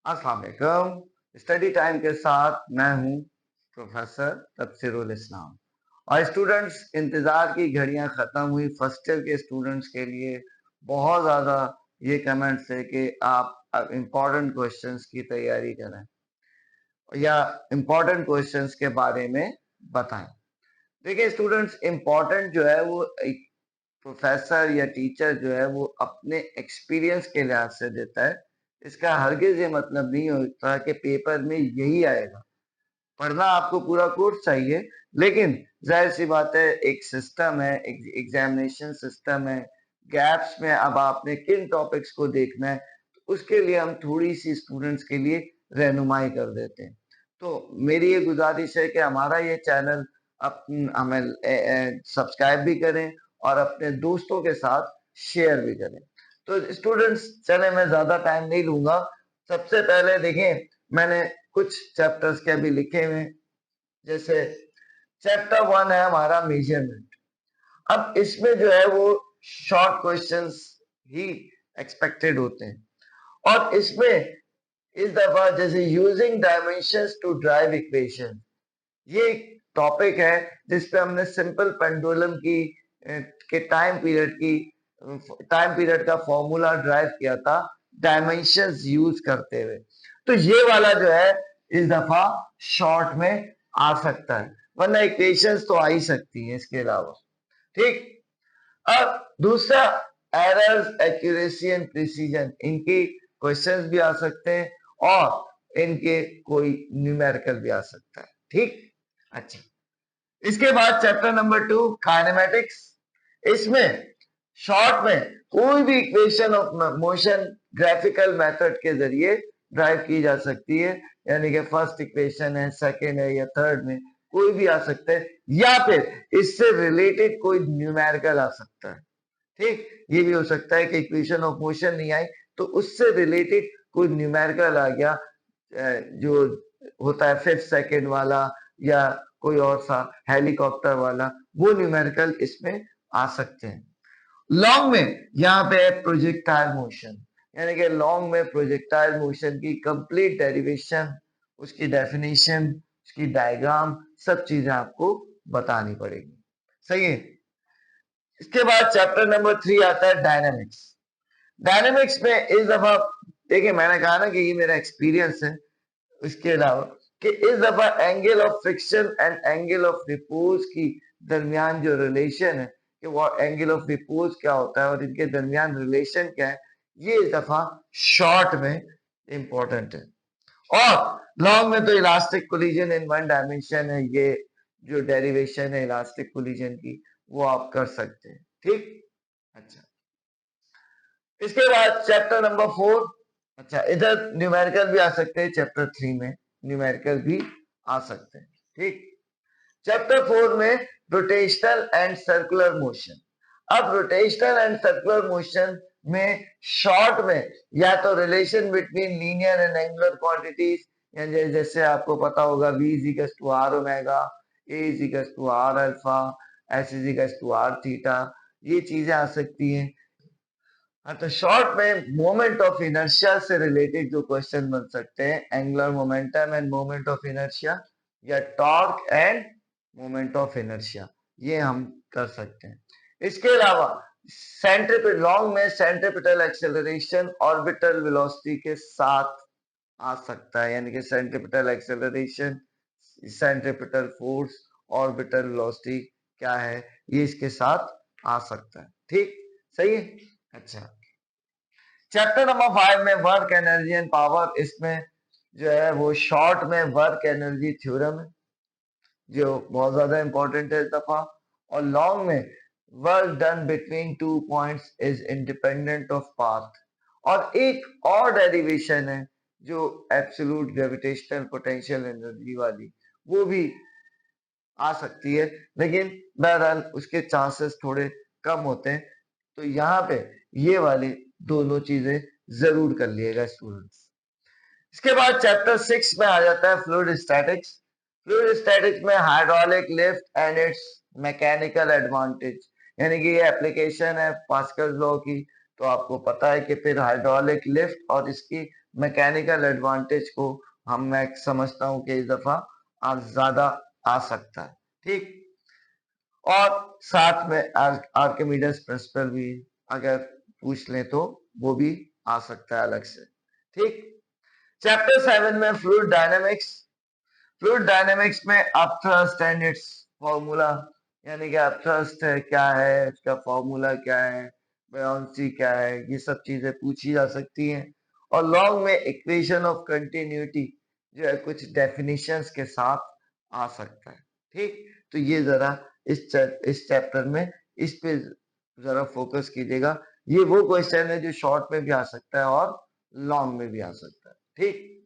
अस्सलाम वालेकुम। Study time के साथ मैं हूं प्रोफेसर तबसीरुल इस्लाम। और स्टूडेंट्स, इंतजार की घड़ियां खत्म हुई। फर्स्ट ईयर के स्टूडेंट्स के लिए बहुत ज्यादा ये कमेंट्स है कि आप अब इम्पोर्टेंट क्वेश्चंस की तैयारी करें या इम्पोर्टेंट क्वेश्चंस के बारे में बताएं। देखिए स्टूडेंट्स, इम्पोर्टेंट जो है वो एक प्रोफेसर या टीचर जो है वो अपने एक्सपीरियंस के लिहाज से देता है। इसका हरगिज ये मतलब नहीं होता कि पेपर में यही आएगा। पढ़ना आपको पूरा कोर्स चाहिए, लेकिन जाहिर सी बात है, एक सिस्टम है, एक एग्जामिनेशन सिस्टम है। गैप्स में अब आपने किन टॉपिक्स को देखना है, तो उसके लिए हम थोड़ी सी स्टूडेंट्स के लिए रहनुमाई कर देते हैं। तो मेरी ये गुजारिश है कि हमारा ये चैनल हमें सब्सक्राइब भी करें और अपने दोस्तों के साथ शेयर भी करें। तो स्टूडेंट्स, चले मैं ज्यादा टाइम नहीं लूंगा। सबसे पहले देखें, मैंने कुछ चैप्टर्स के अभी लिखे हुए हैं। जैसे चैप्टर 1 है हमारा मेजरमेंट। अब इसमें जो है वो शॉर्ट क्वेश्चंस ही एक्सपेक्टेड होते हैं। और इसमें इस दफा जैसे using dimensions to drive equation, ये एक टॉपिक है जिसपे हमने सिंपल पेंडुलम की के टाइम पीरियड का फॉर्मूला ड्राइव किया था डायमेंशंस यूज करते हुए। तो ये वाला जो है इस दफा शॉर्ट में आ सकता है, वरना इक्वेशंस तो आ ही सकती है इसके अलावा। ठीक। अब दूसरा, एरर्स, एक्यूरेसी एंड प्रिसीजन, इनके क्वेश्चंस भी आ सकते हैं और इनके कोई न्यूमेरिकल भी आ सकता है। ठीक। अच्छा, इसके बाद चैप्टर नंबर 2, काइनेमेटिक्स। इसमें शॉर्ट में कोई भी equation of motion graphical method के जरिए ड्राइव की जा सकती है। यानी कि फर्स्ट इक्वेशन है, सेकंड है या थर्ड में कोई भी आ सकता है, या फिर इससे रिलेटेड कोई न्यूमेरिकल आ सकता है। ठीक। ये भी हो सकता है कि इक्वेशन ऑफ मोशन नहीं आई तो उससे रिलेटेड कोई न्यूमेरिकल आ गया, जो होता है फिफ्थ सेकंड वाला या कोई और सा हेलीकॉप्टर वाला, वो न्यूमेरिकल इसमें आ सकते हैं। लॉन्ग में यहाँ पे है प्रोजेक्टाइल मोशन, यानी कि लॉन्ग में प्रोजेक्टाइल मोशन की कंप्लीट डेरिवेशन, उसकी डेफिनेशन, उसकी डायग्राम, सब चीजें आपको बतानी पड़ेगी। सही है। इसके बाद चैप्टर नंबर 3 आता है डायनामिक्स। डायनामिक्स में इस दफा देखिए, मैंने कहा ना कि ये मेरा एक्सपीरियंस है। इसके अलावा कि इस दफा angle of friction and angle of repose की दरमियान जो रिलेशन है, कि वो एंगल ऑफ रिपोज क्या होता है और इनके दरमियान रिलेशन क्या है, ये इस दफा शॉर्ट में इंपॉर्टेंट है। और लॉन्ग में तो elastic collision in one dimension है, ये जो डेरिवेशन है इलास्टिक कोलिजन की, वो आप कर सकते हैं। ठीक। अच्छा, इसके बाद चैप्टर नंबर 4। अच्छा, इधर न्यूमेरिकल भी आ सकते हैं, चैप्टर 3 में न्यूमेरिकल भी आ सकते हैं। ठीक। चैप्टर 4 में रोटेशनल एंड सर्कुलर मोशन। अब रोटेशनल एंड सर्कुलर मोशन में शॉर्ट में या तो relation between linear and angular quantities, जैसे आपको पता होगा v is equals to r omega, a is equals to r alpha, s is equals to r theta, ये चीजें आ सकती हैं। हाँ, तो शॉर्ट में मोमेंट ऑफ इनर्शिया से रिलेटेड जो क्वेश्चन बन सकते हैं, angular momentum and moment of inertia, या torque and moment of inertia, ये हम कर सकते हैं। इसके अलावा सेंट्रिपिटल, लॉन्ग में सेंट्रिपिटल एक्सेलरेशन ऑर्बिटल वेलोसिटी के साथ आ सकता है, यानी कि centripetal acceleration, centripetal force, orbital velocity क्या है, ये इसके साथ आ सकता है। ठीक। सही है। अच्छा, चैप्टर नंबर 5 में वर्क एनर्जी एंड पावर। इसमें जो है वो शॉर्ट में वर्क एनर्जी थ्योरम है, जो बहुत ज्यादा इंपॉर्टेंट है इस दफा। और लॉन्ग में work done between two points is independent of path. और एक और डेरिवेशन है जो एब्सोल्यूट ग्रेविटेशनल पोटेंशियल एनर्जी वाली, वो भी आ सकती है, लेकिन बहरहाल उसके चांसेस थोड़े कम होते हैं। तो यहाँ पे ये वाली दोनों चीजें जरूर कर लिएगा स्टूडेंट्स। इसके बाद चैप्टर 6 में आ जाता है फ्लूइड स्टैटिक्स। फ्लूइड स्टैटिक्स में hydraulic lift and it's mechanical advantage, यानी कि ये एप्लीकेशन है पास्कल लॉ की। तो आपको पता है कि फिर हाइड्रोलिक लिफ्ट और इसकी मैकेनिकल एडवांटेज को मैं समझता हूं कि इस दफा ज्यादा आ सकता है। ठीक, और साथ में आर्किमिडीज प्रिंसिपल भी अगर पूछ ले तो वो भी आ सकता है अलग से। ठीक, चैप्टर 7 में फ्लूइड डायनेमिक्स। फ्लूइड डायनेमिक्स में अपथ्रस्ट एंड इट्स फॉर्मूला, यानी कि अपथ्रस्ट है क्या है, इसका फॉर्मूला क्या है, बुयांसी क्या है, ये सब चीजें पूछी जा सकती हैं। और लॉन्ग में इक्वेशन ऑफ कंटिन्यूटी जो है कुछ डेफिनेशंस के साथ आ सकता है। ठीक, तो ये जरा इस चैप्टर में इस पे जरा फोकस कीजिएगा। ये वो क्वेश्चन है जो शॉर्ट में भी आ सकता है और लॉन्ग में भी आ सकता है। ठीक,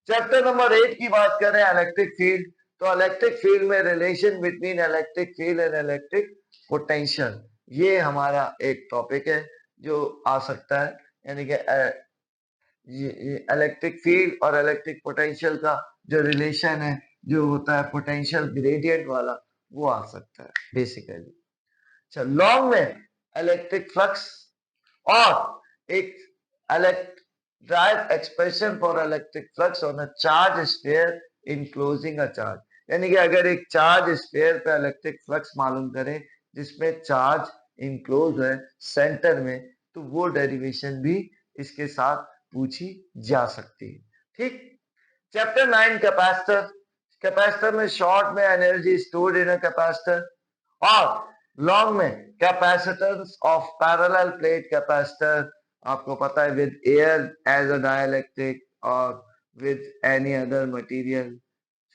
चैप्टर नंबर 8 की बात करें इलेक्ट्रिक फील्ड, तो इलेक्ट्रिक फील्ड में relation between electric field and electric potential, ये हमारा एक टॉपिक है जो आ सकता है। यानी कि इलेक्ट्रिक फील्ड और इलेक्ट्रिक पोटेंशियल का जो रिलेशन है, जो होता है पोटेंशियल ग्रेडियंट वाला, वो आ सकता है बेसिकली। अच्छा, लॉन्ग में इलेक्ट्रिक फ्लक्स और एक drive expression for electric flux on a charge sphere enclosing a charge, यानी कि अगर एक चार्ज स्फीयर पे इलेक्ट्रिक फ्लक्स मालूम करें जिसमें चार्ज इनक्लोज है सेंटर में, तो वो डेरिवेशन भी इसके साथ पूछी जा सकती है। ठीक, चैप्टर 9 कैपेसिटर। कैपेसिटर में शॉर्ट में energy stored in a capacitor, और लॉन्ग में capacitance of parallel plate capacitor, आपको पता है with air as a dielectric और विद एनी अदर मटेरियल।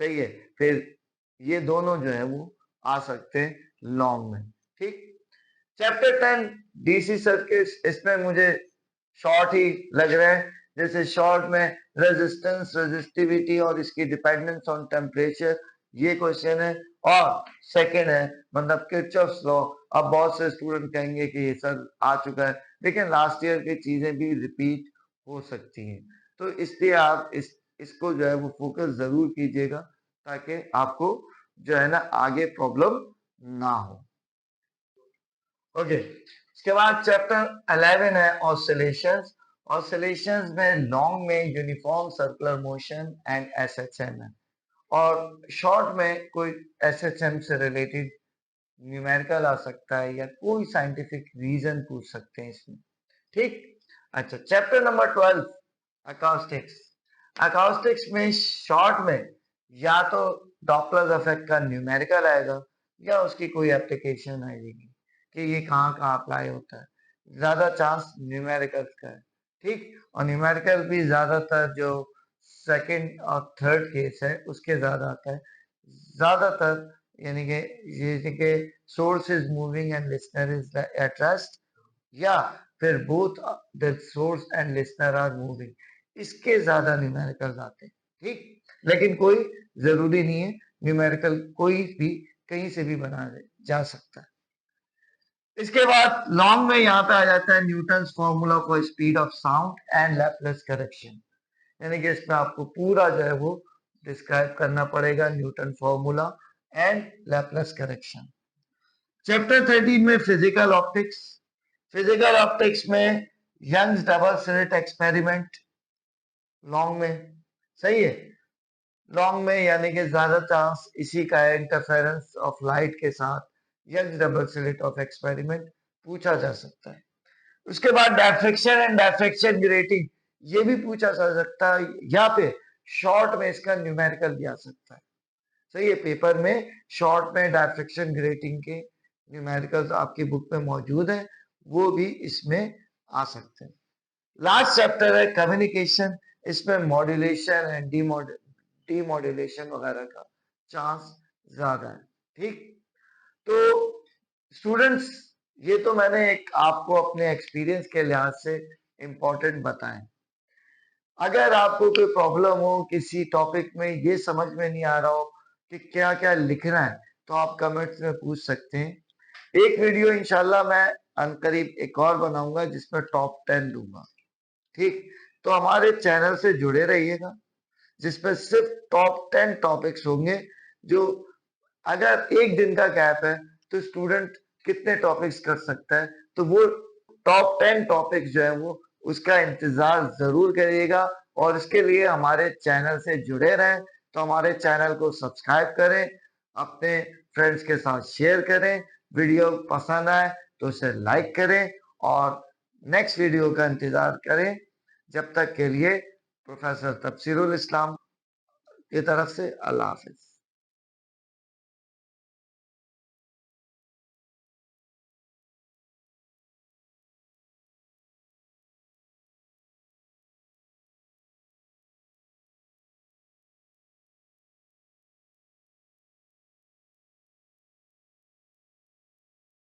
सही है, फिर ये दोनों जो है वो आ सकते हैं लॉन्ग में। ठीक, चैप्टर 10 डीसी सर्किट्स, इसमें मुझे शॉर्ट ही लग रहा है, जैसे शॉर्ट में रेजिस्टेंस, रेजिस्टिविटी और इसकी डिपेंडेंस ऑन टेम्परेचर, ये क्वेश्चन है। और सेकंड है मतलब किरचॉफ्स लॉ। अब बहुत से स्टूडेंट कहेंगे कि ये सर आ चुका है, लेकिन लास्ट ईयर की चीजें भी रिपीट हो सकती हैं, तो इसलिए आप इसको जो है वो फोकस जरूर कीजिएगा ताकि आपको जो है ना आगे प्रॉब्लम ना हो। ओके, इसके बाद चैप्टर 11 है ऑसिलेशंस। ऑसिलेशंस में लॉन्ग में uniform circular motion and SHM है, और शॉर्ट में कोई एसएचएम से रिलेटेड न्यूमेरिकल आ सकता है या कोई साइंटिफिक रीजन पूछ सकते हैं इसमें। ठीक, अच्छा, चैप्टर नंबर 12 अकाउस्टिक्स। अकाउस्टिक्स में शॉर्ट में या तो डॉपलर इफेक्ट का न्यूमेरिकल आएगा या उसकी कोई एप्लीकेशन आएगी कि ये कहाँ कहाँ अप्लाई होता है। ज्यादा चांस न्यूमेरिकल का है। ठीक, और न्यूमेरिकल भी ज्यादातर जो सेकंड और थर्ड केस है उसके ज्यादा आता है ज्यादातर, यानी कि source is moving and listener is at rest, या फिर both the source and listener are moving, इसके ज्यादा न्यूमेरिकल्स आते हैं। ठीक, लेकिन कोई जरूरी नहीं है, न्यूमेरिकल कोई भी कहीं से भी बना जा सकता है। इसके बाद लॉन्ग में यहाँ पे आ जाता है Newton's formula for speed of sound and Laplace correction, यानी कि इसमें आपको पूरा जो है वो डिस्क्राइब करना पड़ेगा, Newton formula and Laplace correction. Chapter 13 में फिजिकल ऑप्टिक्स। फिजिकल ऑप्टिक्स में Young's double slit experiment long में। सही है, लॉन्ग में यानी कि ज्यादा चांस इसी का इंटरफेरेंस ऑफ लाइट के साथ Young's double slit of experiment पूछा जा सकता है। उसके बाद डायफ्रेक्शन एंड डायफ्रेक्शन ग्रेटिंग, ये भी पूछा जा सकता है, या फिर शॉर्ट में इसका न्यूमेरिकल भी आ सकता है। सही है, पेपर में शॉर्ट में डायफ्रेक्शन ग्रेटिंग के न्यूमेरिकल्स आपकी बुक में मौजूद है, वो भी इसमें आ सकते हैं। लास्ट चैप्टर है कम्युनिकेशन, इसमें मॉड्यूलेशन एंड डीमॉड्यूलेशन वगैरह का चांस ज्यादा है। ठीक, तो स्टूडेंट्स, ये तो मैंने एक आपको अपने एक्सपीरियंस के लिहाज से इंपॉर्टेंट बताएं। अगर आपको कोई प्रॉब्लम हो किसी टॉपिक में, ये समझ में नहीं आ रहा हो कि क्या क्या लिखना है, तो आप कमेंट्स में पूछ सकते हैं। एक वीडियो इंशाल्लाह मैं अनकरीब एक और बनाऊंगा जिसमें टॉप 10 लूंगा। ठीक, तो हमारे चैनल से जुड़े रहिएगा, जिसमें सिर्फ टॉप 10 टॉपिक्स होंगे, जो अगर एक दिन का गैप है तो स्टूडेंट कितने टॉपिक्स कर सकता है, तो वो टॉप 10 टॉपिक्स जो है वो उसका इंतजार जरूर करिएगा और इसके लिए हमारे चैनल से जुड़े रहें। तो हमारे चैनल को सब्सक्राइब करें, अपने फ्रेंड्स के साथ शेयर करें, वीडियो पसंद आए तो उसे लाइक करें और नेक्स्ट वीडियो का इंतजार करें। जब तक के लिए प्रोफेसर तफसीरुल इस्लाम की तरफ से अल्लाह हाफिज।